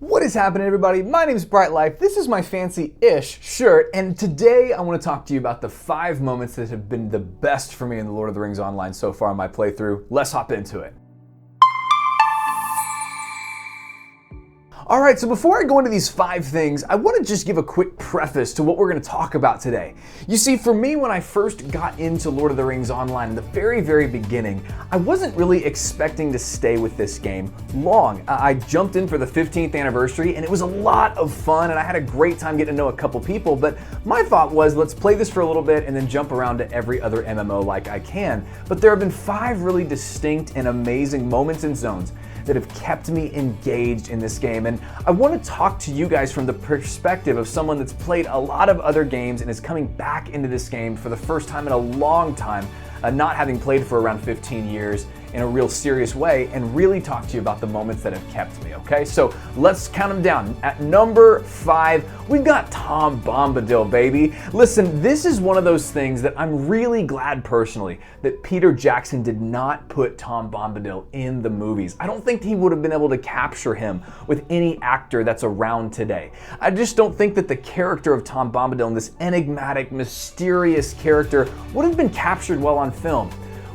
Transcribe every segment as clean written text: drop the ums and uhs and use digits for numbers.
What is happening, everybody? My name is Bright Life. This is my fancy-ish shirt, and today I want to talk to you about the 5 moments that have been the best for me in the Lord of the Rings Online so far in my playthrough. Let's hop into it. Alright, so before I go into these 5 things, I want to just give a quick preface to what we're going to talk about today. You see, for me, when I first got into Lord of the Rings Online in the very beginning, I wasn't really expecting to stay with this game long. I jumped in for the 15th anniversary, and it was a lot of fun, and I had a great time getting to know a couple people, but my thought was, let's play this for a little bit and then jump around to every other MMO like I can. But there have been 5 really distinct and amazing moments and zones that have kept me engaged in this game. And I want to talk to you guys from the perspective of someone that's played a lot of other games and is coming back into this game for the first time in a long time, not having played for around 15 years in a real serious way, and really talk to you about the moments that have kept me, okay? So let's count them down. At number 5, we've got Tom Bombadil, baby. Listen, this is one of those things that I'm really glad personally that Peter Jackson did not put Tom Bombadil in the movies. I don't think he would have been able to capture him with any actor that's around today. I just don't think that the character of Tom Bombadil, this enigmatic, mysterious character, would have been captured well on film.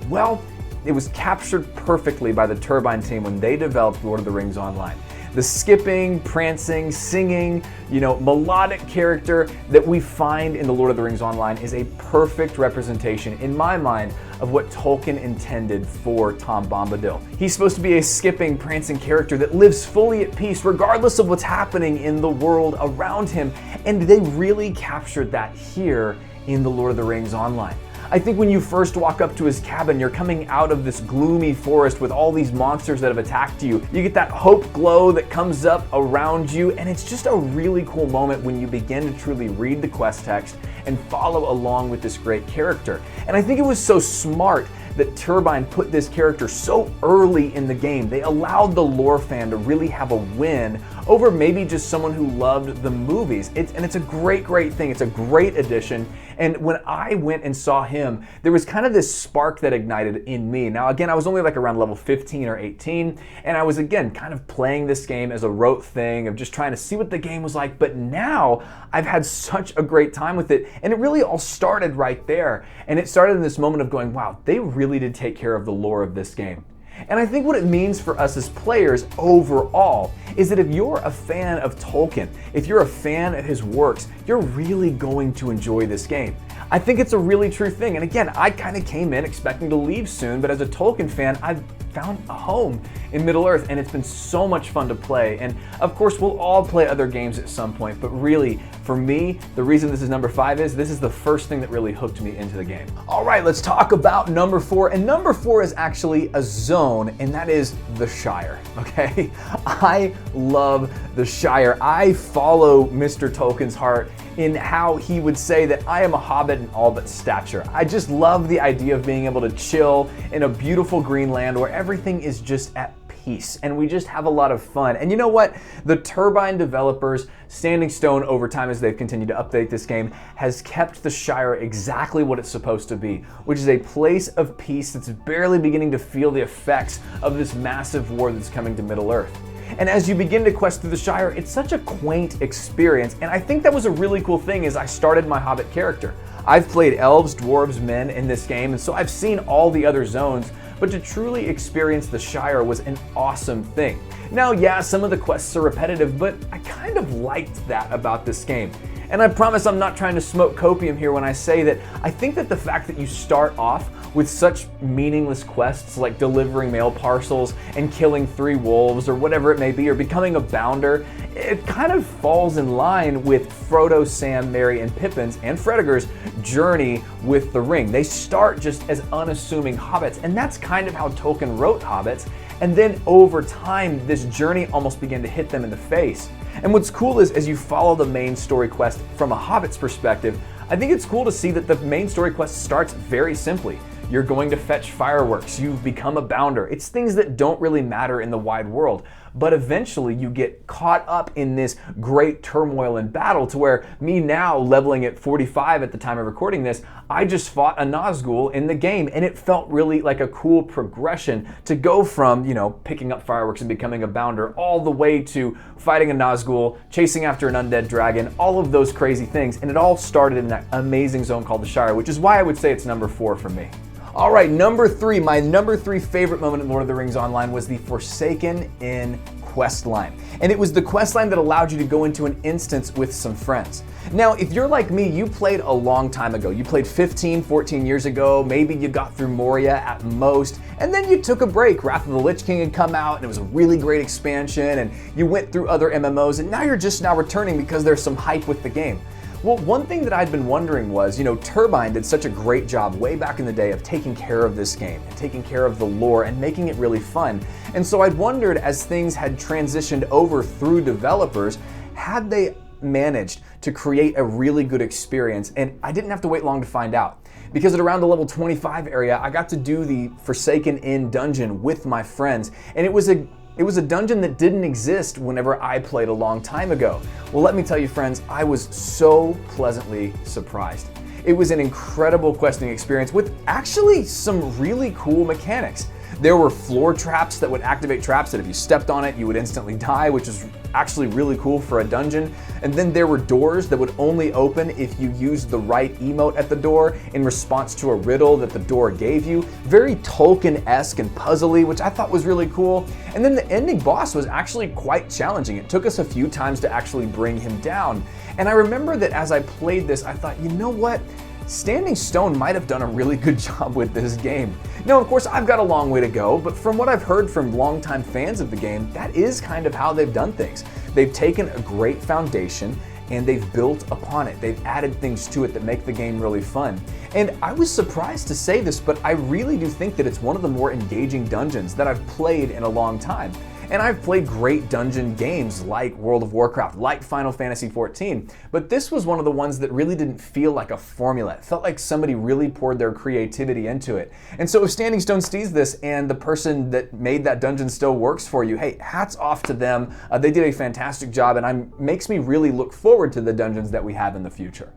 Well, it was captured perfectly by the Turbine team when they developed Lord of the Rings Online. The skipping, prancing, singing, melodic character that we find in the Lord of the Rings Online is a perfect representation, in my mind, of what Tolkien intended for Tom Bombadil. He's supposed to be a skipping, prancing character that lives fully at peace regardless of what's happening in the world around him, and they really captured that here in the Lord of the Rings Online. I think when you first walk up to his cabin, you're coming out of this gloomy forest with all these monsters that have attacked you. You get that hope glow that comes up around you, and it's just a really cool moment when you begin to truly read the quest text and follow along with this great character. And I think it was so smart that Turbine put this character so early in the game. They allowed the lore fan to really have a win over maybe just someone who loved the movies. It's a great thing. It's a great addition. And when I went and saw him, there was kind of this spark that ignited in me. Now, again, I was only like around level 15 or 18, and I was, again, kind of playing this game as a rote thing of just trying to see what the game was like. But now I've had such a great time with it, and it really all started right there. And it started in this moment of going, wow, they really did take care of the lore of this game. And I think what it means for us as players overall is that if you're a fan of Tolkien, if you're a fan of his works, you're really going to enjoy this game. I think it's a really true thing. And again, I kind of came in expecting to leave soon, but as a Tolkien fan, I've found a home in Middle-earth, and it's been so much fun to play. And of course, we'll all play other games at some point, but really, for me, the reason this is number 5 is this is the first thing that really hooked me into the game. All right, let's talk about number 4, and number 4 is actually a zone, and that is the Shire, okay? I love the Shire. I follow Mr. Tolkien's heart in how he would say that I am a hobbit in all but stature. I just love the idea of being able to chill in a beautiful green land where everything is just at peace, and we just have a lot of fun. And you know what? The Turbine developers, standing stone over time as they've continued to update this game, has kept the Shire exactly what it's supposed to be, which is a place of peace that's barely beginning to feel the effects of this massive war that's coming to Middle-earth. And as you begin to quest through the Shire, it's such a quaint experience, and I think that was a really cool thing as I started my Hobbit character. I've played elves, dwarves, men in this game, and so I've seen all the other zones, but to truly experience the Shire was an awesome thing. Now, yeah, some of the quests are repetitive, but I kind of liked that about this game. And I promise I'm not trying to smoke copium here when I say that I think that the fact that you start off with such meaningless quests like delivering mail parcels and killing 3 wolves or whatever it may be, or becoming a bounder, it kind of falls in line with Frodo, Sam, Merry, and Pippin's and Fredegar's journey with the ring. They start just as unassuming hobbits, and that's kind of how Tolkien wrote hobbits, and then over time this journey almost began to hit them in the face. And what's cool is as you follow the main story quest from a hobbit's perspective, I think it's cool to see that the main story quest starts very simply. You're going to fetch fireworks, you've become a bounder. It's things that don't really matter in the wide world. but eventually you get caught up in this great turmoil and battle to where me now leveling at 45 at the time of recording this, I just fought a Nazgul in the game, and it felt really like a cool progression to go from, picking up fireworks and becoming a bounder all the way to fighting a Nazgul, chasing after an undead dragon, all of those crazy things, and it all started in that amazing zone called the Shire, which is why I would say it's number 4 for me. All right, number 3, my number 3 favorite moment in Lord of the Rings Online was the Forsaken Inn questline. And it was the questline that allowed you to go into an instance with some friends. Now, if you're like me, you played a long time ago. You played 15, 14 years ago, maybe you got through Moria at most, and then you took a break. Wrath of the Lich King had come out, and it was a really great expansion, and you went through other MMOs, and now you're just now returning because there's some hype with the game. Well, one thing that I'd been wondering was, Turbine did such a great job way back in the day of taking care of this game and taking care of the lore and making it really fun. And so I'd wondered, as things had transitioned over through developers, had they managed to create a really good experience? And I didn't have to wait long to find out. Because at around the level 25 area, I got to do the Forsaken Inn dungeon with my friends, and it was a dungeon that didn't exist whenever I played a long time ago. Well, let me tell you, friends, I was so pleasantly surprised. It was an incredible questing experience with actually some really cool mechanics. There were floor traps that would activate traps that if you stepped on it, you would instantly die, which is actually really cool for a dungeon. And then there were doors that would only open if you used the right emote at the door in response to a riddle that the door gave you. Very Tolkien-esque and puzzly, which I thought was really cool. And then the ending boss was actually quite challenging. It took us a few times to actually bring him down. And I remember that as I played this, I thought, you know what? Standing Stone might have done a really good job with this game. Now, of course, I've got a long way to go, but from what I've heard from longtime fans of the game, that is kind of how they've done things. They've taken a great foundation and they've built upon it. They've added things to it that make the game really fun. And I was surprised to say this, but I really do think that it's one of the more engaging dungeons that I've played in a long time. And I've played great dungeon games like World of Warcraft, like Final Fantasy XIV, but this was one of the ones that really didn't feel like a formula. It felt like somebody really poured their creativity into it. And so if Standing Stone sees this and the person that made that dungeon still works for you, hey, hats off to them. They did a fantastic job, and makes me really look forward to the dungeons that we have in the future.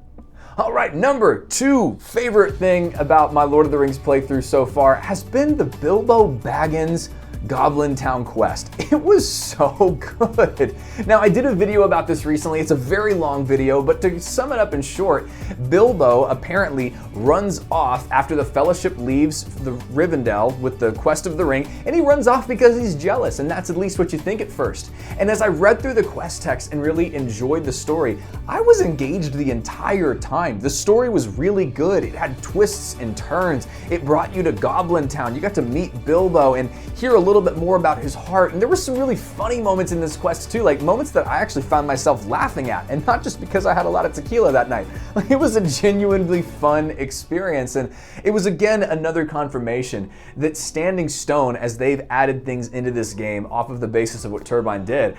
All right, number 2 favorite thing about my Lord of the Rings playthrough so far has been the Bilbo Baggins Goblin Town quest. It was so good. Now, I did a video about this recently. It's a very long video, but to sum it up in short, Bilbo apparently runs off after the Fellowship leaves the Rivendell with the Quest of the Ring, and he runs off because he's jealous, and that's at least what you think at first. And as I read through the quest text and really enjoyed the story, I was engaged the entire time. The story was really good. It had twists and turns. It brought you to Goblin Town. You got to meet Bilbo and hear a little bit more about his heart. And there were some really funny moments in this quest too, like moments that I actually found myself laughing at, and not just because I had a lot of tequila that night. Like, it was a genuinely fun experience, and it was again another confirmation that Standing Stone, as they've added things into this game off of the basis of what Turbine did,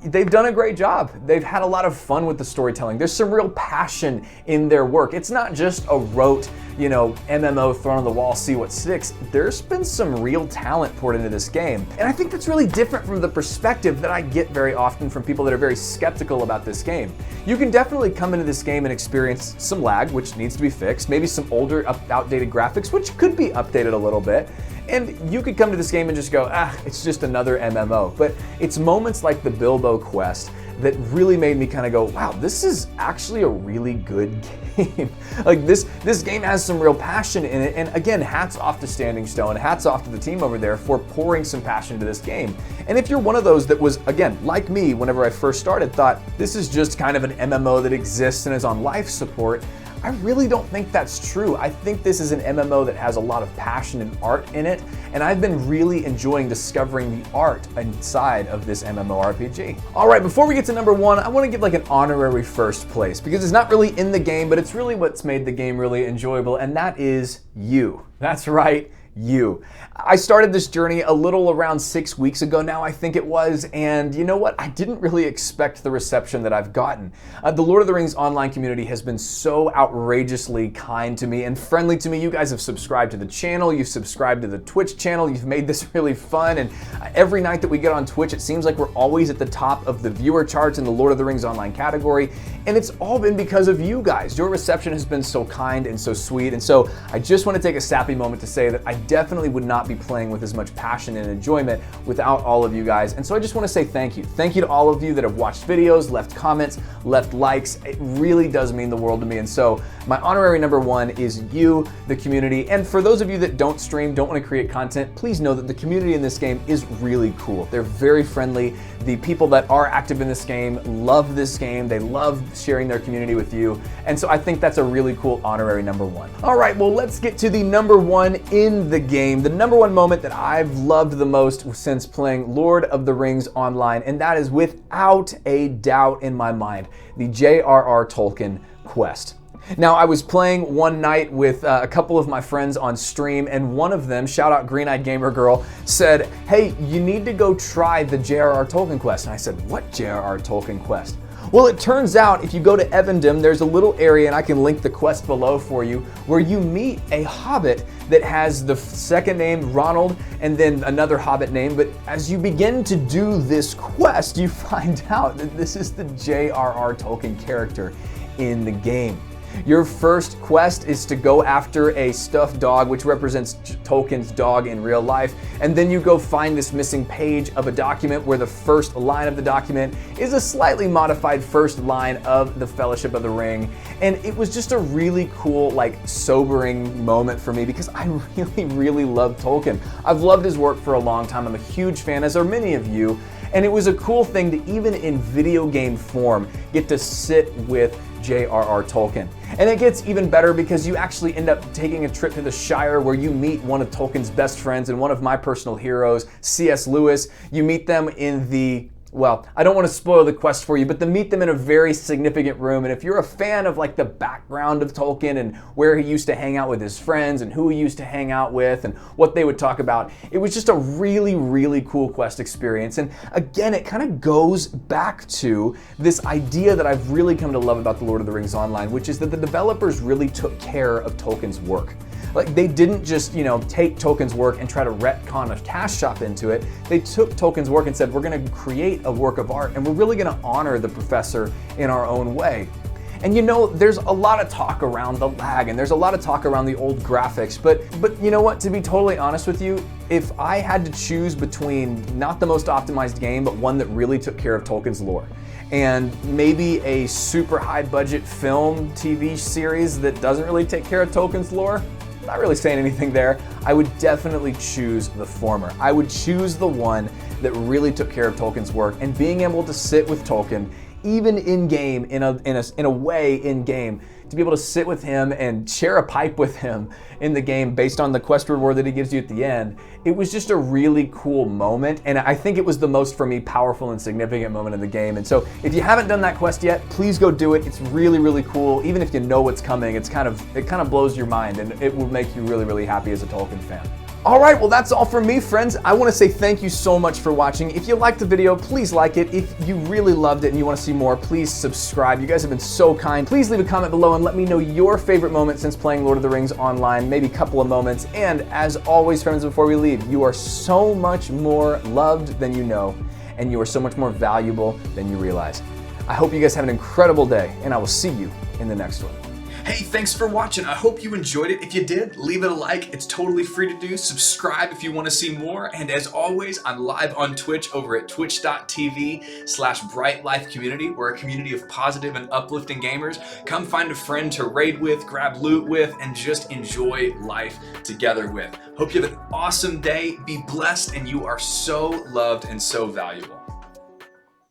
they've done a great job. They've had a lot of fun with the storytelling. There's some real passion in their work. It's not just a rote, MMO thrown on the wall, see what sticks. There's been some real talent poured into this game. And I think that's really different from the perspective that I get very often from people that are very skeptical about this game. You can definitely come into this game and experience some lag, which needs to be fixed, maybe some older, outdated graphics, which could be updated a little bit. And you could come to this game and just go, it's just another MMO. But it's moments like the Bilbo quest that really made me kind of go, wow, this is actually a really good game. Like, this game has some real passion in it. And again, hats off to Standing Stone, hats off to the team over there for pouring some passion into this game. And if you're one of those that was, again, like me, whenever I first started, thought this is just kind of an MMO that exists and is on life support, I really don't think that's true. I think this is an MMO that has a lot of passion and art in it, and I've been really enjoying discovering the art inside of this MMORPG. All right, before we get to number 1, I want to give like an honorary first place, because it's not really in the game, but it's really what's made the game really enjoyable, and that is you. That's right, you. I started this journey a little around 6 weeks ago now, I think it was, and you know what? I didn't really expect the reception that I've gotten. The Lord of the Rings online community has been so outrageously kind to me and friendly to me. You guys have subscribed to the channel, you've subscribed to the Twitch channel, you've made this really fun, and every night that we get on Twitch, it seems like we're always at the top of the viewer charts in the Lord of the Rings online category, and it's all been because of you guys. Your reception has been so kind and so sweet, and so I just want to take a sappy moment to say that I definitely would not be playing with as much passion and enjoyment without all of you guys. And so I just want to say thank you. Thank you to all of you that have watched videos, left comments, left likes. It really does mean the world to me. And so my honorary number one is you, the community. And for those of you that don't stream, don't want to create content, please know that the community in this game is really cool. They're very friendly. The people that are active in this game love this game. They love sharing their community with you. And so I think that's a really cool honorary number one. All right, well, let's get to the number one in the game. The number one moment that I've loved the most since playing Lord of the Rings Online, and that is without a doubt in my mind, the J.R.R. Tolkien quest. Now, I was playing one night with a couple of my friends on stream, and one of them, shout out Green Eyed Gamer Girl, said, hey, you need to go try the J.R.R. Tolkien quest. And I said, what J.R.R. Tolkien quest? Well, it turns out if you go to Evendom, there's a little area, and I can link the quest below for you, where you meet a hobbit that has the second name Ronald and then another hobbit name. But as you begin to do this quest, you find out that this is the J.R.R. Tolkien character in the game. Your first quest is to go after a stuffed dog, which represents Tolkien's dog in real life, and then you go find this missing page of a document where the first line of the document is a slightly modified first line of the Fellowship of the Ring. And it was just a really cool, like, sobering moment for me because I really love Tolkien. I've loved his work for a long time. I'm a huge fan, as are many of you, and it was a cool thing to, even in video game form, get to sit with J.R.R. Tolkien. And it gets even better because you actually end up taking a trip to the Shire where you meet one of Tolkien's best friends and one of my personal heroes, C.S. Lewis. You meet them in the, well, I don't want to spoil the quest for you, but to meet them in a very significant room. And if you're a fan of like the background of Tolkien and where he used to hang out with his friends and who he used to hang out with and what they would talk about, it was just a really cool quest experience. And again, it kind of goes back to this idea that I've really come to love about the Lord of the Rings Online, which is that the developers really took care of Tolkien's work. Like, they didn't just, take Tolkien's work and try to retcon a cash shop into it. They took Tolkien's work and said, we're going to create a work of art, and we're really going to honor the professor in our own way. And there's a lot of talk around the lag, and there's a lot of talk around the old graphics, but you know what, to be totally honest with you, if I had to choose between not the most optimized game, but one that really took care of Tolkien's lore, and maybe a super high budget film TV series that doesn't really take care of Tolkien's lore, not really saying anything there, I would definitely choose the former. I would choose the one that really took care of Tolkien's work, and being able to sit with Tolkien, even in game, in a way in game, to be able to sit with him and share a pipe with him in the game based on the quest reward that he gives you at the end. It was just a really cool moment, and I think it was the most, for me, powerful and significant moment in the game. And so if you haven't done that quest yet, please go do it. It's really cool. Even if you know what's coming, it kind of blows your mind, and it will make you really happy as a Tolkien fan. All right, well, that's all from me, friends. I want to say thank you so much for watching. If you liked the video, please like it. If you really loved it and you want to see more, please subscribe. You guys have been so kind. Please leave a comment below and let me know your favorite moment since playing Lord of the Rings Online, maybe a couple of moments. And as always, friends, before we leave, you are so much more loved than you know, and you are so much more valuable than you realize. I hope you guys have an incredible day, and I will see you in the next one. Hey, thanks for watching. I hope you enjoyed it. If you did, leave it a like. It's totally free to do. Subscribe if you want to see more. And as always, I'm live on Twitch over at twitch.tv/BrightLifeCommunity. We're a community of positive and uplifting gamers. Come find a friend to raid with, grab loot with, and just enjoy life together with. Hope you have an awesome day. Be blessed, and you are so loved and so valuable.